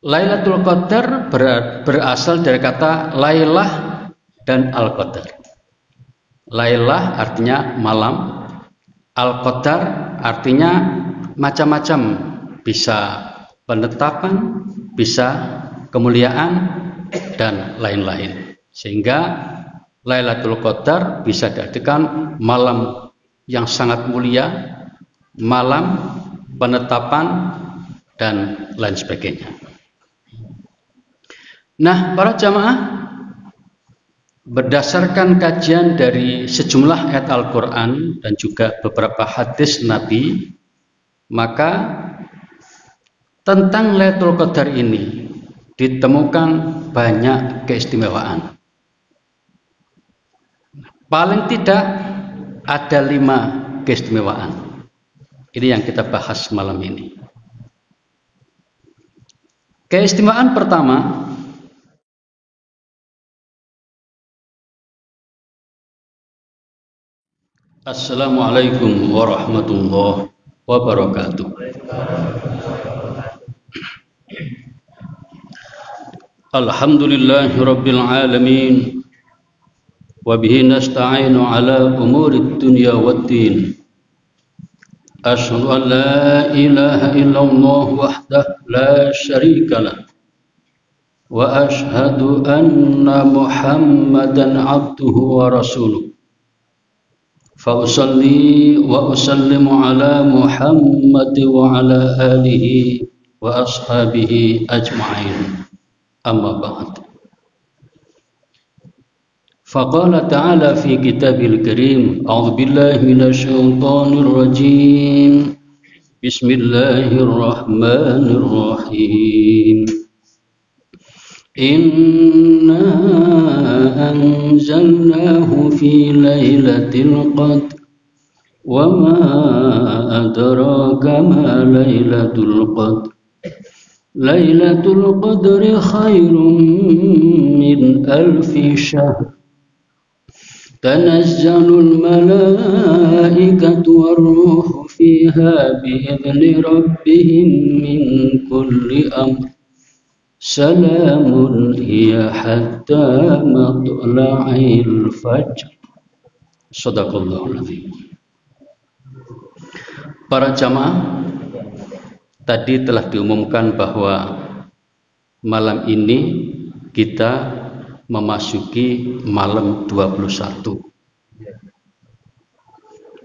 Lailatul Qadar berasal dari kata Lailah dan Al-Qadar. Lailah artinya malam, Al-Qadar artinya macam-macam, bisa penetapan, bisa kemuliaan, dan lain-lain. Sehingga Lailatul Qadar bisa diartikan malam yang sangat mulia, malam penetapan, dan lain sebagainya. Nah, para jamaah, berdasarkan kajian dari sejumlah ayat Al-Quran dan juga beberapa hadis Nabi, maka tentang Lailatul Qadar ini ditemukan banyak keistimewaan. Paling tidak ada 5 keistimewaan. Ini yang kita bahas malam ini. Keistimewaan pertama, Assalamualaikum warahmatullahi wabarakatuh. Alhamdulillahi rabbil alamin, wa bihi nasta'inu ala umurid dunya waddin. Asyhadu an la ilaha illallah wahdahu la syarika lah, wa asyhadu anna Muhammadan abduhu wa rasuluh. Fa usalli wa usallimu ala Muhammad wa ala alihi wa ashabihi ajma'in. Amma ba'd. Faqala ta'ala fi kitabil karim, a'udzu billahi minasy syaithanir rajim. Bismillahirrahmanirrahim. Inna anzalnahu fi lailatul qadr wa ma adraka ma lailatul qadr. Lailatul qadri khairum min alfi syahr. Tanazzalul malaikatu war-ruhu fiha bi'izni rabbihim min kulli amr. Salamun hiya hatta matla'il fajr. Shadaqallahul azim. Para jamaah, tadi telah diumumkan bahwa malam ini kita memasuki malam 21.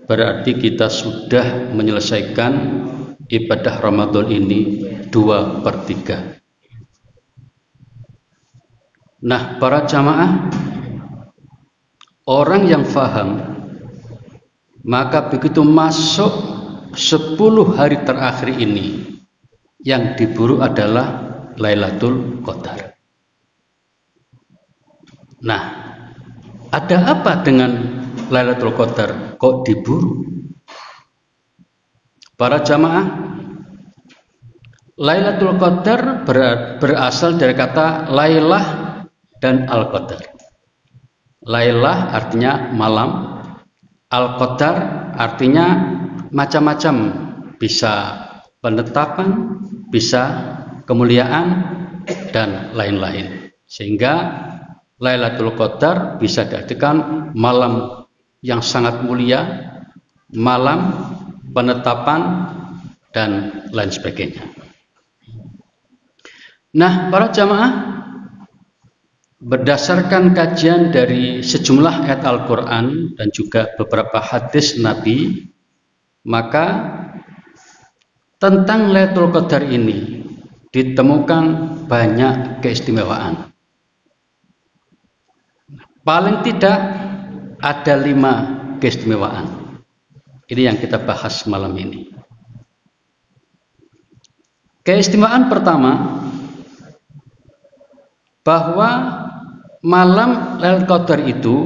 Berarti kita sudah menyelesaikan ibadah Ramadan ini 2/3. Nah, para jamaah, orang yang faham, maka begitu masuk 10 hari terakhir ini, yang diburu adalah Lailatul Qadar. Nah, ada apa dengan Lailatul Qadar kok diburu? Para jamaah, Lailatul Qadar berasal dari kata Lailah dan Al-Qadar. Lailah artinya malam, Al-Qadar artinya macam-macam, bisa penetapan, bisa kemuliaan, dan lain-lain. Sehingga Lailatul Qadar bisa diartikan malam yang sangat mulia, malam penetapan, dan lain sebagainya. Nah, para jamaah, berdasarkan kajian dari sejumlah ayat Al-Quran dan juga beberapa hadis Nabi, maka tentang Lailatul Qadar ini ditemukan banyak keistimewaan. Paling tidak ada 5 keistimewaan. Ini yang kita bahas malam ini. Keistimewaan pertama, bahwa malam Lailatul Qadar itu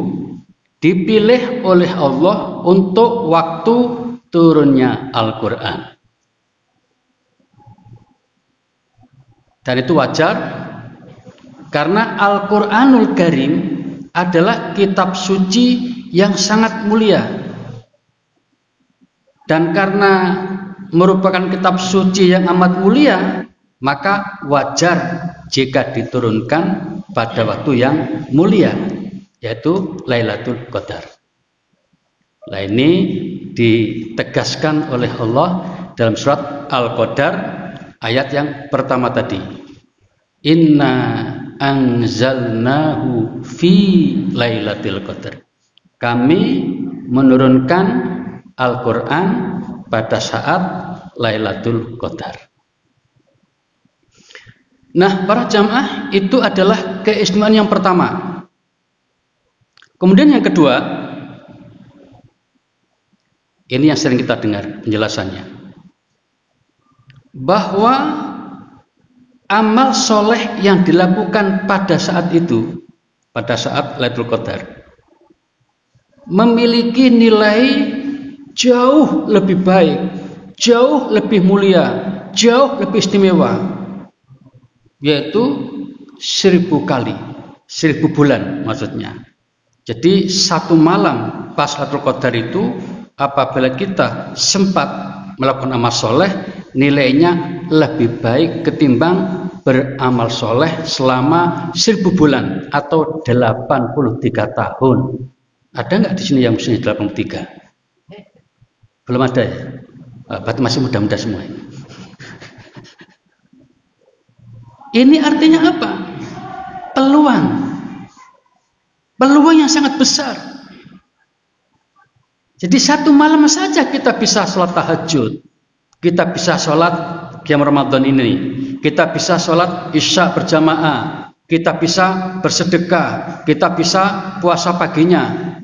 dipilih oleh Allah untuk waktu turunnya Al-Quran. Dan itu wajar, karena Al-Quranul Karim adalah kitab suci yang sangat mulia. Dan karena merupakan kitab suci yang amat mulia, maka wajar jika diturunkan pada waktu yang mulia, yaitu Lailatul Qadar. Nah, ini ditegaskan oleh Allah dalam surat Al-Qadar ayat yang pertama tadi. Inna anzalnahu fi Lailatul Qadar. Kami menurunkan Al-Quran pada saat Lailatul Qadar. Nah, para jamaah, itu adalah keistimewaan yang pertama. Kemudian yang kedua, ini yang sering kita dengar penjelasannya, bahwa amal soleh yang dilakukan pada saat itu, pada saat Lailatul Qadar, memiliki nilai jauh lebih baik, jauh lebih mulia, jauh lebih istimewa, yaitu 1000 kali, 1000 bulan maksudnya. Jadi satu malam pas Lailatul Qadar itu, apabila kita sempat melakukan amal soleh, nilainya lebih baik ketimbang beramal soleh selama 1000 bulan atau 83 tahun. Ada nggak di sini yang usianya 83? Belum ada ya? Berarti masih muda-muda semua. Ini artinya apa? Peluang yang sangat besar. Jadi satu malam saja kita bisa sholat tahajud, kita bisa sholat qiyam Ramadan ini, kita bisa sholat isya berjamaah, kita bisa bersedekah, kita bisa puasa paginya.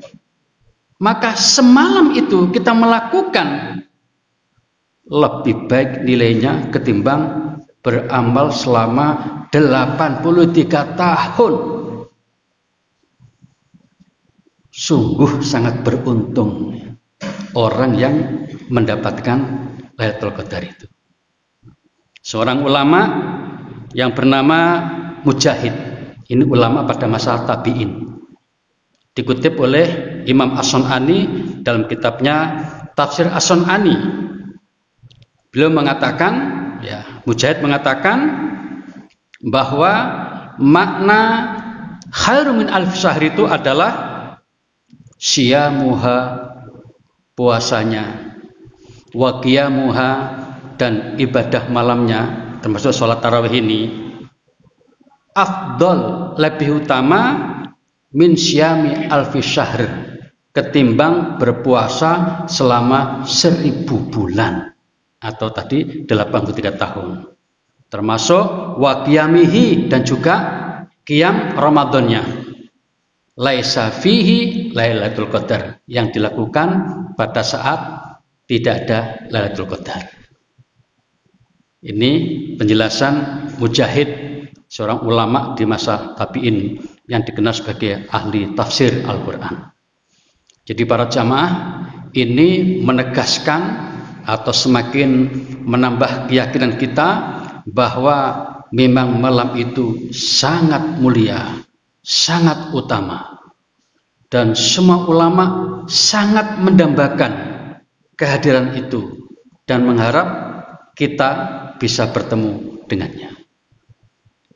Maka semalam itu kita melakukan, lebih baik nilainya ketimbang beramal selama 83 tahun. Sungguh sangat beruntung orang yang mendapatkan Lailatul Qadar itu. Seorang ulama yang bernama Mujahid, ini ulama pada masa tabi'in, dikutip oleh Imam As-Sun'ani dalam kitabnya Tafsir As-Sun'ani. Beliau mengatakan, Mujahid mengatakan bahwa makna khairu min alf syahr itu adalah syiamuha, puasanya, wa qiyamuha, dan ibadah malamnya termasuk sholat tarawih ini, afdol, lebih utama, min syami alfi syahr, ketimbang berpuasa selama 1000 bulan atau tadi 83 tahun, termasuk wa qiyamihi, dan juga qiyam Ramadannya. Laisa fihi Lailatul Qadar, yang dilakukan pada saat tidak ada Lailatul Qadar. Ini penjelasan Mujahid, seorang ulama di masa tabi'in yang dikenal sebagai ahli tafsir Al-Quran. Jadi para jamaah, ini menegaskan atau semakin menambah keyakinan kita bahwa memang malam itu sangat mulia, sangat utama, dan semua ulama sangat mendambakan kehadiran itu dan mengharap kita bisa bertemu dengannya.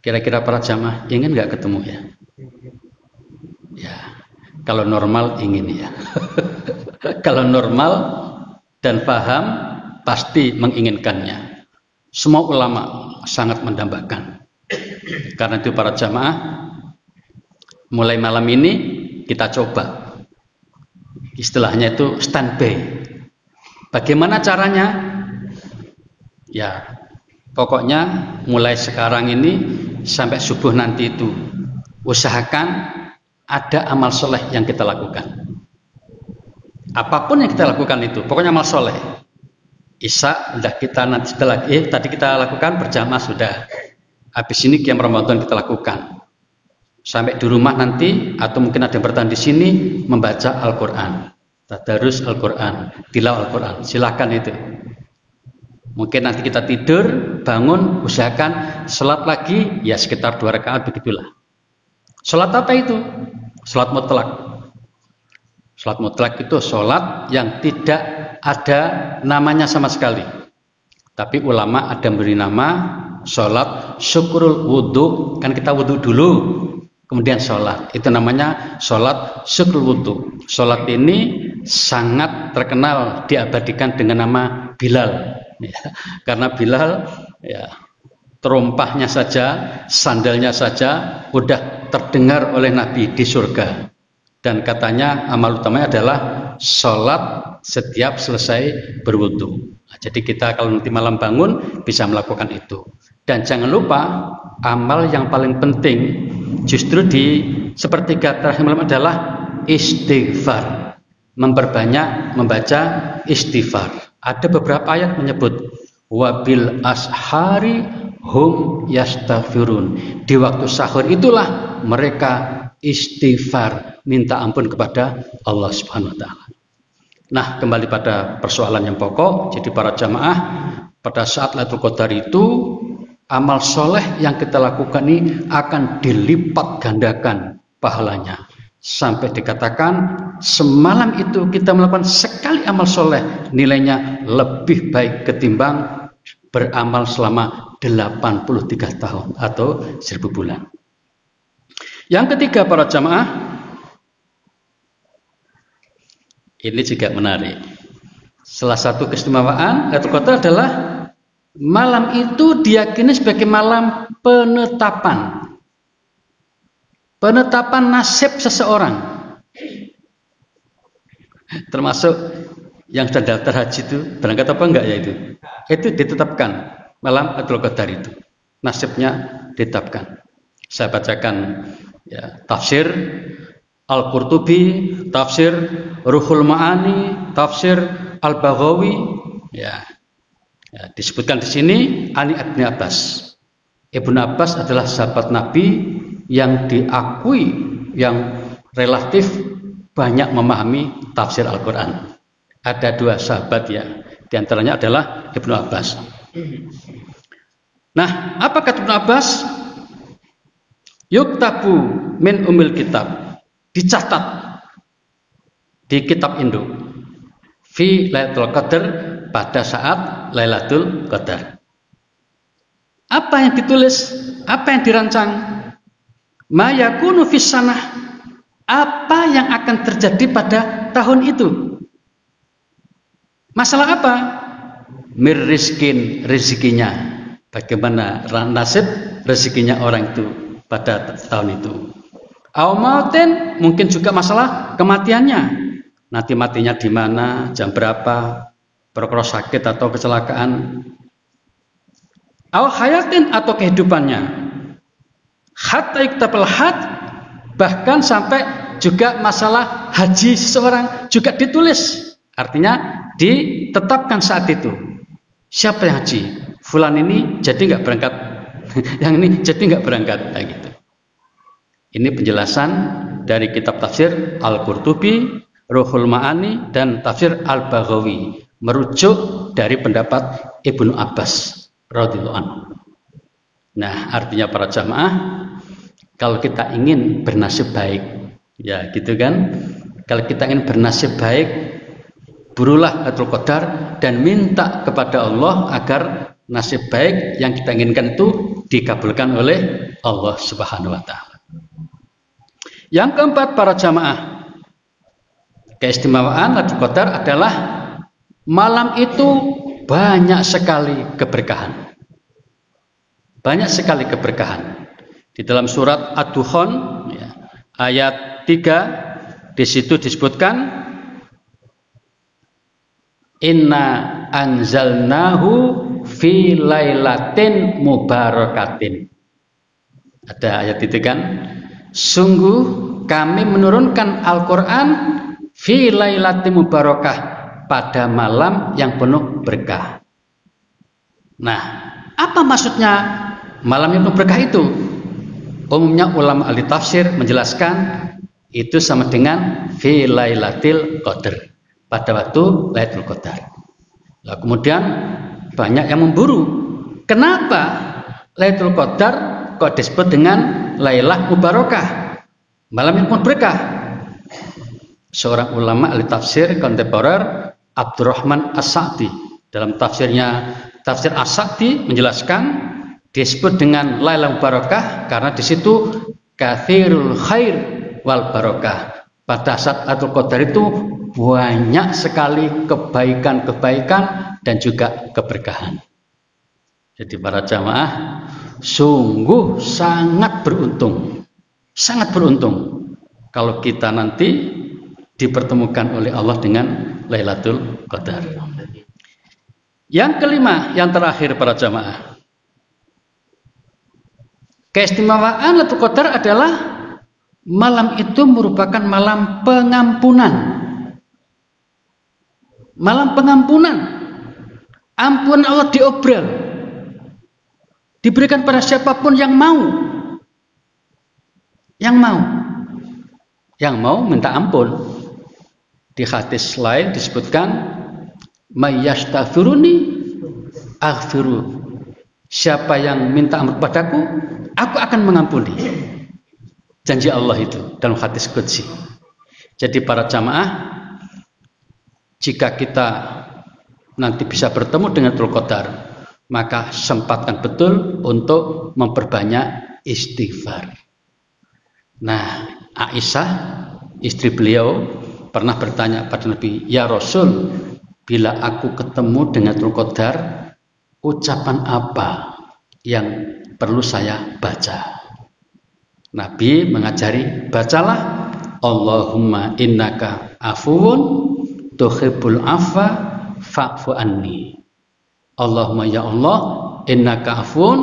Kira-kira para jamaah ingin nggak ketemu ya? Ya, kalau normal ingin ya. Kalau normal dan paham pasti menginginkannya. Semua ulama sangat mendambakan. Karena itu para jamaah, mulai malam ini kita coba, istilahnya itu standby. Bagaimana caranya? Ya, pokoknya mulai sekarang ini sampai subuh nanti itu usahakan ada amal soleh yang kita lakukan. Apapun yang kita lakukan itu, pokoknya amal soleh. Isya sudah kita nanti setelah tadi kita lakukan berjamaah sudah. Habis ini qiyam Ramadan kita lakukan. Sampai di rumah nanti, atau mungkin ada yang bertahan di sini, membaca Al-Quran, tadarus Al-Quran, tilawah Al-Quran. Silakan itu. Mungkin nanti kita tidur, bangun, usahakan sholat lagi, ya sekitar 2 rakaat begitulah. Sholat apa itu? Sholat mutlak. Sholat mutlak itu sholat yang tidak ada namanya sama sekali. Tapi ulama ada memberi nama sholat syukrul wudhu. Kan kita wudhu dulu, kemudian sholat. Itu namanya sholat syukrul wudhu. Sholat ini sangat terkenal diabadikan dengan nama Bilal. Ya, karena Bilal, ya, terompahnya saja, sandalnya saja udah terdengar oleh Nabi di surga. Dan katanya amal utamanya adalah sholat setiap selesai berwudu. Nah, jadi kita kalau nanti malam bangun bisa melakukan itu. Dan jangan lupa amal yang paling penting justru di sepertiga terakhir malam adalah istighfar. Memperbanyak membaca istighfar. Ada beberapa ayat menyebut wabil ashari hum yastaghfirun. Di waktu sahur itulah mereka istighfar, minta ampun kepada Allah Subhanahu wa taala. Nah, kembali pada persoalan yang pokok. Jadi para jamaah, pada saat Lailatul Qadar itu amal soleh yang kita lakukan ini akan dilipat gandakan pahalanya. Sampai dikatakan semalam itu kita melakukan sekali amal soleh, nilainya lebih baik ketimbang beramal selama 83 tahun atau 1000 bulan. Yang ketiga para jamaah, ini juga menarik. Salah satu keistimewaan Lailatul Qadar adalah malam itu diyakini sebagai malam penetapan. Penetapan nasib seseorang. Termasuk yang sudah daftar haji itu berangkat apa enggak ya itu? Itu ditetapkan malam Lailatul Qadar itu. Nasibnya ditetapkan. Saya bacakan ya, tafsir Al-Qurtubi, tafsir Ruhul Ma'ani, tafsir Al-Baghawi, ya, disebutkan di sini Ali Ibn Abbas. Ibnu Abbas adalah sahabat Nabi yang diakui yang relatif banyak memahami tafsir Al-Quran. Ada 2 sahabat ya, diantaranya adalah Ibnu Abbas. Nah, apa kata Ibnu Abbas? Yuktabu min umil kitab, dicatat di kitab induk fi Lailatul Qadar, pada saat Lailatul Qadar. Apa yang ditulis, apa yang dirancang? Ma yakunu fis sanah, apa yang akan terjadi pada tahun itu. Masalah apa? Mirrizkin, rezekinya. Bagaimana nasib rezekinya orang itu pada tahun itu. Aumaten, mungkin juga masalah kematiannya. Nanti matinya di mana, jam berapa, perkara sakit atau kecelakaan. Aw hayatin, atau kehidupannya. Hatta iktabal had, bahkan sampai juga masalah haji seseorang juga ditulis. Artinya ditetapkan saat itu. Siapa yang haji? Fulan ini jadi nggak berangkat. Yang ini jadi nggak berangkat. Nah, gitu. Ini penjelasan dari kitab tafsir Al-Qurtubi, Ruhul Ma'ani, dan tafsir Al-Baghawi, merujuk dari pendapat Ibnu Abbas radhiyallahu anhu. Nah, artinya para jamaah, kalau kita ingin bernasib baik, ya gitu kan? Kalau kita ingin bernasib baik, burulah Lailatul Qadar dan minta kepada Allah agar nasib baik yang kita inginkan itu dikabulkan oleh Allah Subhanahu wa taala. Yang keempat para jamaah, keistimewaan Lailatul Qadar adalah malam itu banyak sekali keberkahan. Banyak sekali keberkahan. Di dalam surat Ad-Dukhan ya, ayat 3 di situ disebutkan inna anzalnahu fi lailatin mubarakatin. Ada ayat itu kan? Sungguh kami menurunkan Al-Quran fi lailatin mubarakah, pada malam yang penuh berkah. Nah, apa maksudnya malam yang penuh berkah itu? Umumnya ulama ahli tafsir menjelaskan itu sama dengan fi lailatul qadar, pada waktu Lailatul Qadar. Nah, kemudian banyak yang memburu. Kenapa Lailatul Qadar kok disebut dengan Lailah Mubarakah, malam yang penuh berkah? Seorang ulama ahli tafsir kontemporer, Abdurrahman As-Sa'di, dalam tafsirnya Tafsir As-Sa'di menjelaskan Disebut dengan Lailatul Barakah karena di situ katsirul khair wal barakah. Pada saat Lailatul Qadar itu banyak sekali kebaikan-kebaikan dan juga keberkahan. Jadi para jamaah sungguh sangat beruntung kalau kita nanti dipertemukan oleh Allah dengan Lailatul Qadar. Yang kelima, yang terakhir para jamaah, keistimewaan Lailatul Qadar adalah malam itu merupakan malam pengampunan. Malam pengampunan. Ampunan Allah diobral. Diberikan pada siapapun yang mau. Yang mau minta ampun. Di hadis lain disebutkan may yastaghfiruni aghfiru. Siapa yang minta ampun padaku, aku akan mengampuni. Janji Allah itu dalam hadis qudsi. Jadi para jamaah, jika kita nanti bisa bertemu dengan Lailatul Qadar, maka sempatkan betul untuk memperbanyak istighfar. Nah, Aisyah, istri beliau, pernah bertanya pada Nabi, "Ya Rasul, bila aku ketemu dengan Lailatul Qadar, ucapan apa yang perlu saya baca?" Nabi mengajari, bacalah Allahumma innaka afuwun tuhibbul afwa fa'fu anni. Allahumma ya Allah, innaka afuwun,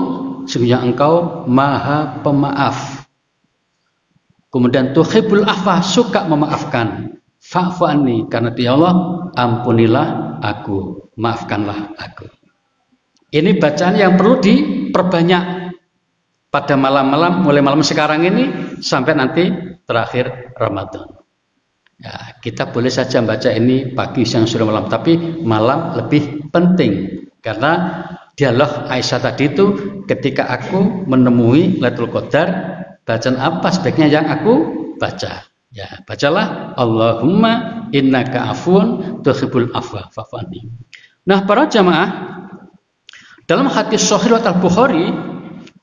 sesungguhnya engkau maha pemaaf. Kemudian tuhibbul afwa, suka memaafkan. Fa'fu anni, karena dia Allah, ampunilah aku, maafkanlah aku. Ini bacaan yang perlu diperbanyak pada malam-malam, mulai malam sekarang ini sampai nanti terakhir Ramadan. Ya, kita boleh saja baca ini pagi, siang, sore, malam, tapi malam lebih penting karena dialog Aisyah tadi itu, ketika aku menemui Lailatul Qadar, bacaan apa sebaiknya yang aku baca? Ya, bacalah Allahumma innaka afuwun tuhibbul afwa fa'fu anni. Nah, para jamaah, dalam hadis Sahih Al-Bukhari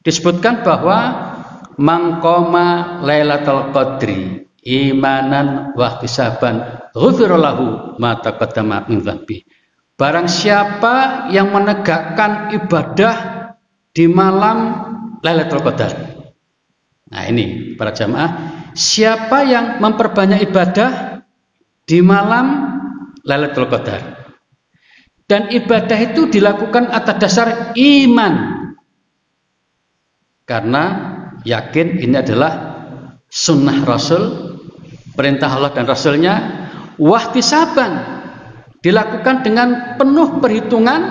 disebutkan bahwa mangkoma Lailatul Qadri imanan wa ihtisaban ghufira lahu ma taqaddama min dzambi. Barang siapa yang menegakkan ibadah di malam Lailatul Qadar. Nah, ini para jamaah, siapa yang memperbanyak ibadah di malam Lailatul Qadar. Dan ibadah itu dilakukan atas dasar iman. Karena yakin ini adalah sunnah Rasul, perintah Allah dan Rasulnya. Wahtisaban, dilakukan dengan penuh perhitungan.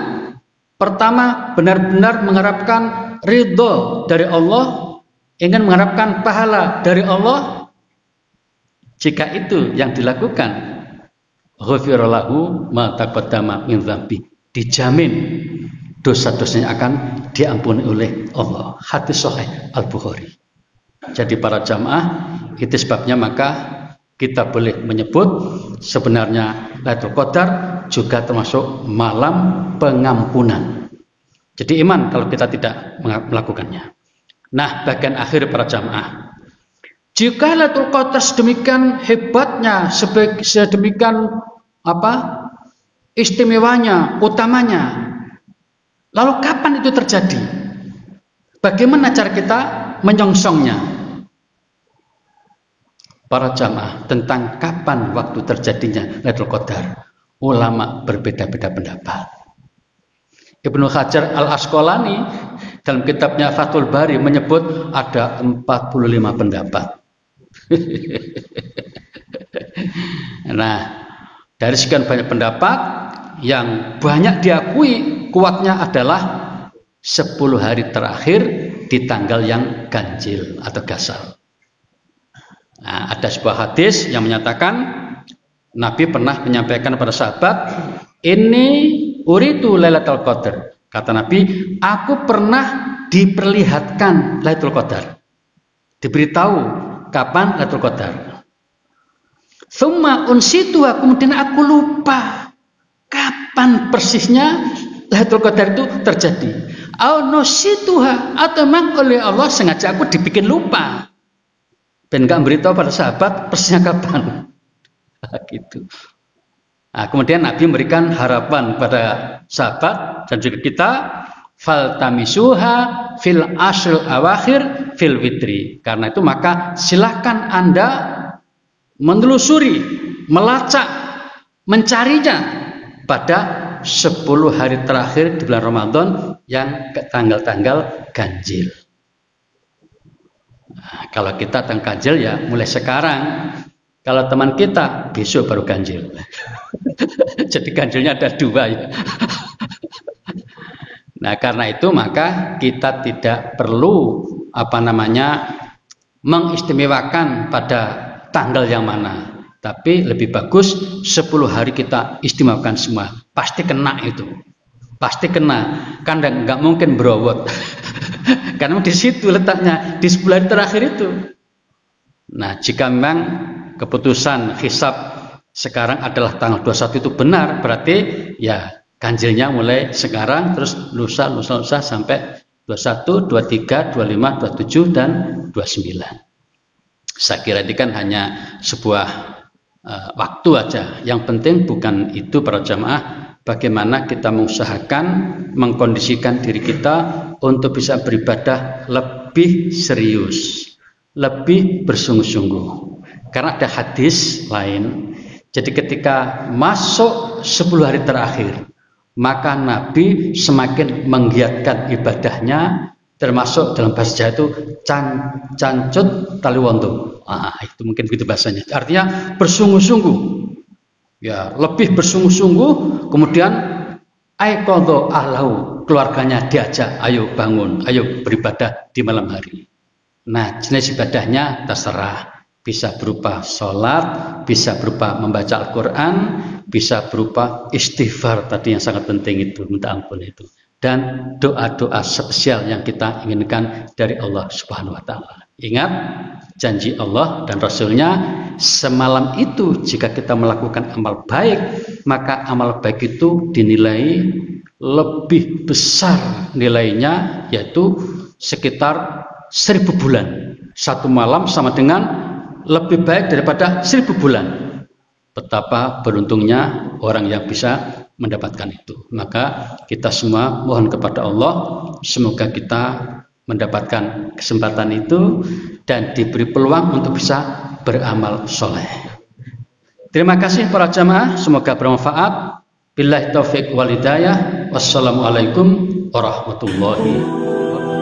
Pertama, benar-benar mengharapkan ridho dari Allah, ingin mengharapkan pahala dari Allah. Jika itu yang dilakukan, ghufira lahu ma taqaddama min dzambi, dijamin dosa-dosanya akan diampuni oleh Allah. Hadis Sahih Al-Bukhari. Jadi para jamaah, itu sebabnya maka kita boleh menyebut sebenarnya Lailatul Qadar juga termasuk malam pengampunan. Jadi iman kalau kita tidak melakukannya. Nah, bagian akhir para jamaah, jika Lailatul Qadar sedemikian hebatnya, sedemikian istimewanya, utamanya, lalu kapan itu terjadi? Bagaimana cara kita menyongsongnya? Para jamaah, tentang kapan waktu terjadinya Lailatul Qadar, ulama berbeda-beda pendapat. Ibnu Hajar Al-Asqalani dalam kitabnya Fathul Bari menyebut ada 45 pendapat. Nah, dari sekian banyak pendapat, yang banyak diakui kuatnya adalah 10 hari terakhir di tanggal yang ganjil atau gasal. Nah, ada sebuah hadis yang menyatakan Nabi pernah menyampaikan kepada sahabat, ini uridu Lailatul Qadar. Kata Nabi, aku pernah diperlihatkan Lailatul Qadar, diberitahu kapan Lailatul Qadar. Tsumma unsituha, kemudian aku lupa kapan persisnya Lailatul Qadar itu terjadi. Au nosituha, atau memang oleh Allah sengaja aku dibikin lupa. Ben gak beritahu pada sahabat persisnya kapan. Gitu. Nah, kemudian Nabi memberikan harapan pada sahabat dan juga kita, faltamisuha fil ashril awakhir fil witri. Karena itu maka silakan Anda menelusuri, melacak, mencarinya pada 10 hari terakhir di bulan Ramadan yang ke tanggal-tanggal ganjil. Nah, kalau kita tanggal ganjil ya mulai sekarang. Kalau teman kita besok baru ganjil. Jadi ganjilnya ada 2 ya. Nah, karena itu maka kita tidak perlu mengistimewakan pada tanggal yang mana. Tapi lebih bagus 10 hari kita istimewakan semua. Pasti kena itu. Pasti kena. Kan nggak mungkin berowot. Karena di situ letaknya, di 10 hari terakhir itu. Nah, jika memang keputusan hisab sekarang adalah tanggal 21 itu benar, berarti ya ganjilnya mulai sekarang terus lusa sampai 21, 23, 25, 27 dan 29. Saya kira ini kan hanya sebuah waktu aja. Yang penting bukan itu para jamaah, bagaimana kita mengusahakan mengkondisikan diri kita untuk bisa beribadah lebih serius, lebih bersungguh-sungguh. Karena ada hadis lain. Jadi ketika masuk 10 hari terakhir, maka Nabi semakin menggiatkan ibadahnya, termasuk dalam bahasa Jawa itu cancut taliwondo. Itu mungkin begitu bahasanya. Artinya bersungguh-sungguh. Ya, lebih bersungguh-sungguh, kemudian aiqadha ahlahu, keluarganya diajak, ayo bangun, ayo beribadah di malam hari. Nah, jenis ibadahnya terserah. Bisa berupa sholat, bisa berupa membaca Al-Quran, bisa berupa istighfar tadi yang sangat penting itu, minta ampun itu. Dan doa-doa spesial yang kita inginkan dari Allah Subhanahu wa Ta'ala. Ingat janji Allah dan Rasulnya, semalam itu jika kita melakukan amal baik, maka amal baik itu dinilai lebih besar nilainya, yaitu sekitar 1000 bulan. Satu malam sama dengan lebih baik daripada 1000 bulan. Betapa beruntungnya orang yang bisa mendapatkan itu. Maka kita semua mohon kepada Allah, semoga kita mendapatkan kesempatan itu dan diberi peluang untuk bisa beramal soleh. Terima kasih para jamaah, semoga bermanfaat. Billahi taufiq wal hidayah. Wassalamualaikum warahmatullahi wabarakatuh.